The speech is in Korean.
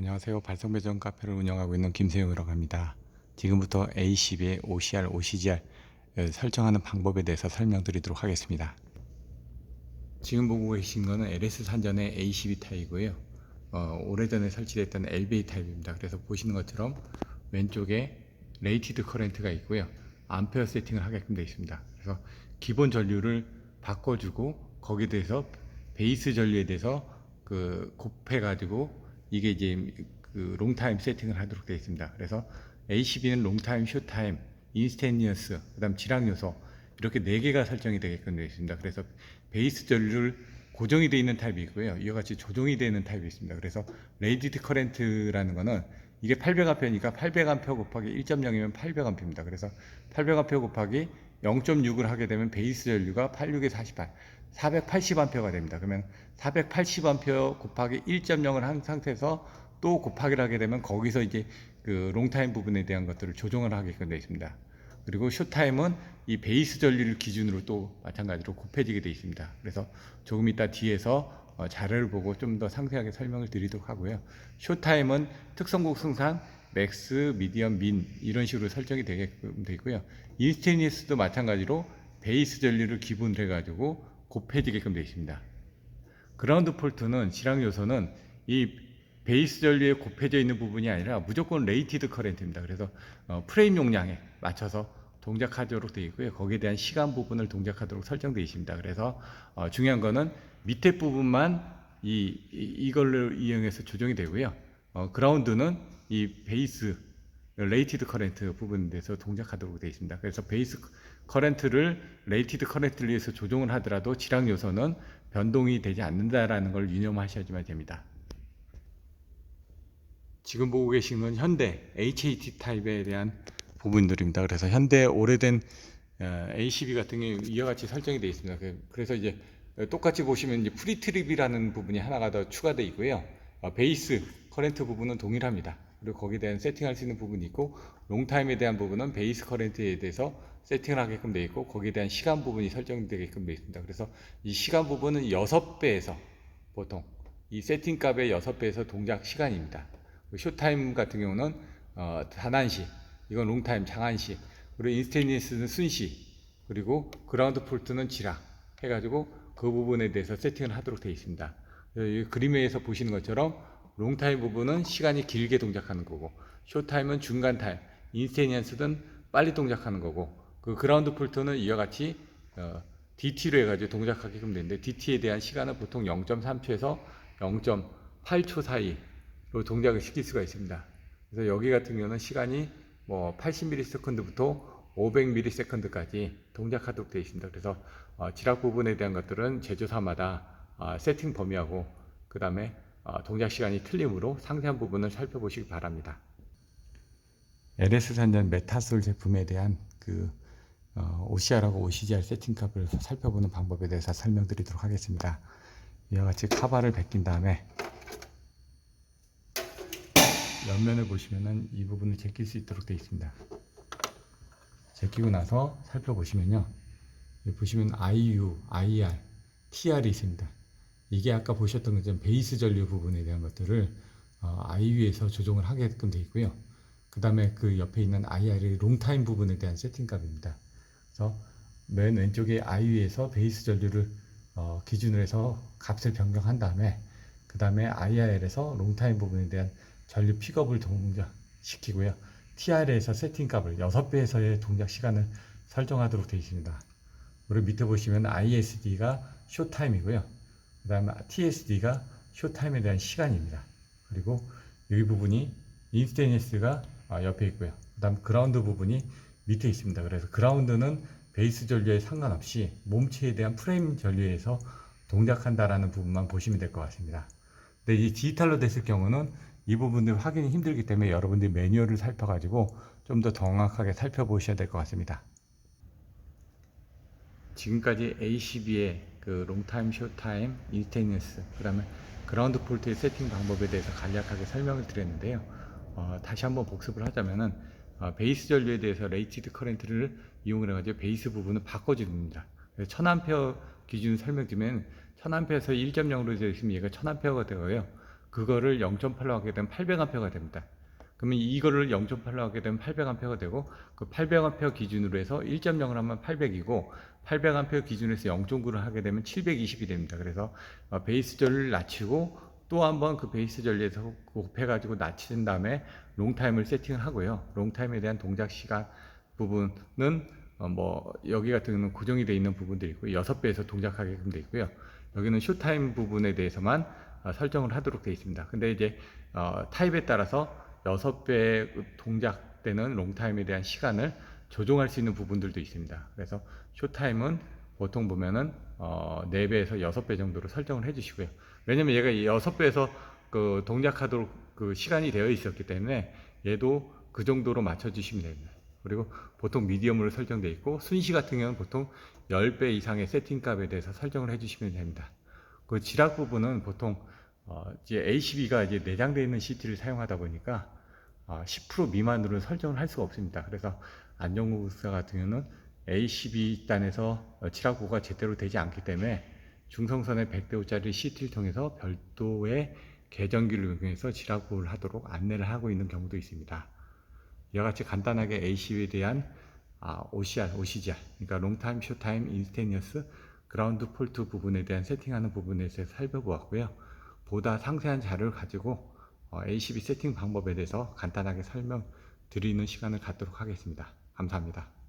안녕하세요. 발성배전 카페를 운영하고 있는 김세용이라고 합니다. 지금부터 A12의 OCR, OCGR 설정하는 방법에 대해서 설명드리도록 하겠습니다. 지금 보고 계신 거는 LS 산전의 A12 타입이고요. 오래전에 설치됐던 LBA 타입입니다. 그래서 보시는 것처럼 왼쪽에 레이티드 커렌트가 있고요. 암페어 세팅을 하게끔 되어 있습니다. 그래서 기본 전류를 바꿔주고 거기에 대해서 베이스 전류에 대해서 곱해가지고 이게 이제 롱타임 세팅을 하도록 되어 있습니다. 그래서 ACB는 롱타임, 숏타임, 인스테니어스, 그 다음 지락 요소 이렇게 4개가 설정이 되게끔 되어 있습니다. 그래서 베이스 전류를 고정이 되어 있는 타입이 있고요. 이와 같이 조정이 되는 타입이 있습니다. 그래서 레이디드 커렌트라는 거는 이게 800A니까 800A 곱하기 1.0이면 800A입니다. 그래서 800A 곱하기 0.6을 하게 되면 베이스 전류가 86에 48, 480A가 됩니다. 그러면 480A 곱하기 1.0을 한 상태에서 또 곱하기를 하게 되면 거기서 이제 롱타임 부분에 대한 것들을 조정을 하게끔 되어 있습니다. 그리고 숏타임은 이 베이스 전류를 기준으로 또 마찬가지로 곱해지게 되어 있습니다. 그래서 조금 이따 뒤에서 자료를 보고 좀 더 상세하게 설명을 드리도록 하고요. 숏타임은 특성국 승산 맥스, 미디엄, 민 이런 식으로 설정이 되게끔 되고요. 인스테니어스도 마찬가지로 베이스 전류를 기본으로 해가지고 곱해지게끔 되어 있습니다. 그라운드 폴트는 지락 요소는 이 베이스 전류에 곱해져 있는 부분이 아니라 무조건 레이티드 커렌트입니다. 그래서 프레임 용량에 맞춰서 동작하도록 되어 있고요. 거기에 대한 시간 부분을 동작하도록 설정되어 있습니다. 그래서 중요한 거는 밑에 부분만 이걸로 이용해서 조정이 되고요. 그라운드는 이 베이스 레이티드 커렌트 부분에 대해서 동작하도록 되어 있습니다. 그래서 베이스 커렌트를 레이티드 커렌트를 위해서 조정을 하더라도 지락 요소는 변동이 되지 않는다라는 걸 유념하셔야지만 됩니다. 지금 보고 계신 건 현대 HAT 타입에 대한 부분들입니다. 그래서 현대 오래된 ACB 같은 경우 이와 같이 설정이 되어 있습니다. 그래서 이제 똑같이 보시면 이제 프리트립이라는 부분이 하나가 더 추가되어 있고요. 베이스 커렌트 부분은 동일합니다. 그리고 거기에 대한 세팅할 수 있는 부분이 있고 롱타임에 대한 부분은 베이스 커렌트에 대해서 세팅을 하게끔 되어 있고 거기에 대한 시간 부분이 설정되게끔 되어 있습니다. 그래서 이 시간 부분은 6배에서 보통 이 세팅 값의 6배에서 동작 시간입니다. 숏타임 같은 경우는 단한시, 이건 롱타임 장한시, 그리고 인스테니어스는 순시, 그리고 그라운드 폴트는 지락 해가지고 그 부분에 대해서 세팅을 하도록 되어 있습니다. 이 그림에서 보시는 것처럼 롱타임 부분은 시간이 길게 동작하는 거고 숏타임은 중간 타임, 인스테니어스는 빨리 동작하는 거고 그 그라운드 폴트는 이와 같이 DT로 해가지고 동작하게끔 되는데 DT에 대한 시간은 보통 0.3초에서 0.8초 사이로 동작을 시킬 수가 있습니다. 그래서 여기 같은 경우는 시간이 뭐 80ms부터 500ms까지 동작하도록 되어 있습니다. 그래서 지락 부분에 대한 것들은 제조사마다 세팅 범위하고 그 다음에 동작 시간이 틀림으로 상세한 부분을 살펴보시기 바랍니다. LS 산전 메타솔 제품에 대한 OCR하고 OCGR 세팅값을 살펴보는 방법에 대해서 설명드리도록 하겠습니다. 이와 같이 카바를 벗긴 다음에 옆면을 보시면은 이 부분을 제낄 수 있도록 되어 있습니다. 제끼고 나서 살펴보시면요. 여기 보시면 IU, IR, TR이 있습니다. 이게 아까 보셨던 것처럼 베이스 전류 부분에 대한 것들을 IU에서 조정을 하게끔 되어 있고요. 그 다음에 그 옆에 있는 IR의 롱타임 부분에 대한 세팅값입니다. 그래서 맨 왼쪽에 IU에서 베이스 전류를 기준으로 해서 값을 변경한 다음에 그 다음에 IR에서 롱타임 부분에 대한 전류 픽업을 동작시키고요. TR에서 세팅값을 6배에서의 동작 시간을 설정하도록 되어 있습니다. 그리고 밑에 보시면 ISD가 숏타임이고요. 그 다음에 TSD가 숏타임에 대한 시간입니다. 그리고 여기 부분이 인스테니어스가 옆에 있고요. 그 다음 그라운드 부분이 밑에 있습니다. 그래서 그라운드는 베이스 전류에 상관없이 몸체에 대한 프레임 전류에서 동작한다라는 부분만 보시면 될 것 같습니다. 근데 이 디지털로 됐을 경우는 이 부분들 확인이 힘들기 때문에 여러분들이 매뉴얼을 살펴가지고 좀 더 정확하게 살펴보셔야 될 것 같습니다. 지금까지 ACB의 롱타임, 숏타임, 인스테니어스, 그 다음에 그라운드 폴트의 세팅 방법에 대해서 간략하게 설명을 드렸는데요. 다시 한번 복습을 하자면은 베이스 전류에 대해서 레이티드 커렌트를 이용을 해가지고 베이스 부분을 바꿔줍니다. 1000A 기준 설명드리면 1000A에서 1.0로 되어 있으면 얘가 1000A가 되고요. 그거를 0.8로 하게 되면 800A가 됩니다. 그러면 이거를 0.8로 하게 되면 800A가 되고, 그 800A 기준으로 해서 1.0을 하면 800이고 800A 기준으로 해서 0.9를 하게 되면 720이 됩니다. 그래서 베이스 전류를 낮추고 또 한번 그 베이스 전류에서 곱해가지고 낮춘 다음에 롱타임을 세팅을 하고요. 롱타임에 대한 동작 시간 부분은 뭐 여기 같은 경우는 고정이 되어 있는 부분들이 있고 6배에서 동작하게끔 되어 있고요. 여기는 쇼타임 부분에 대해서만 설정을 하도록 되어 있습니다. 근데 이제 타입에 따라서 6배 동작되는 롱타임에 대한 시간을 조정할 수 있는 부분들도 있습니다. 그래서 쇼타임은 보통 보면은 4배에서 6배 정도로 설정을 해 주시고요. 왜냐면 얘가 6배에서 그 동작하도록 그 시간이 되어 있었기 때문에 얘도 그 정도로 맞춰 주시면 됩니다. 그리고 보통 미디엄으로 설정되어 있고, 순시 같은 경우는 보통 10배 이상의 세팅값에 대해서 설정을 해 주시면 됩니다. 그 지락 부분은 보통 이제 ACB가 이제 내장되어 있는 CT를 사용하다 보니까 10% 미만으로 설정을 할 수가 없습니다. 그래서 안전구사 같은 경우는 ACB 단에서 지락구가 제대로 되지 않기 때문에 중성선의 100대5짜리 CT를 통해서 별도의 계정기를 이용해서 지락구를 하도록 안내를 하고 있는 경우도 있습니다. 이와 같이 간단하게 ACB에 대한 OCR, OCGR, 그러니까 롱타임, 쇼타임, 인스테니어스, 그라운드 폴트 부분에 대한 세팅하는 부분에 대해서 살펴보았고요. 보다 상세한 자료를 가지고 ACB 세팅 방법에 대해서 간단하게 설명드리는 시간을 갖도록 하겠습니다. 감사합니다.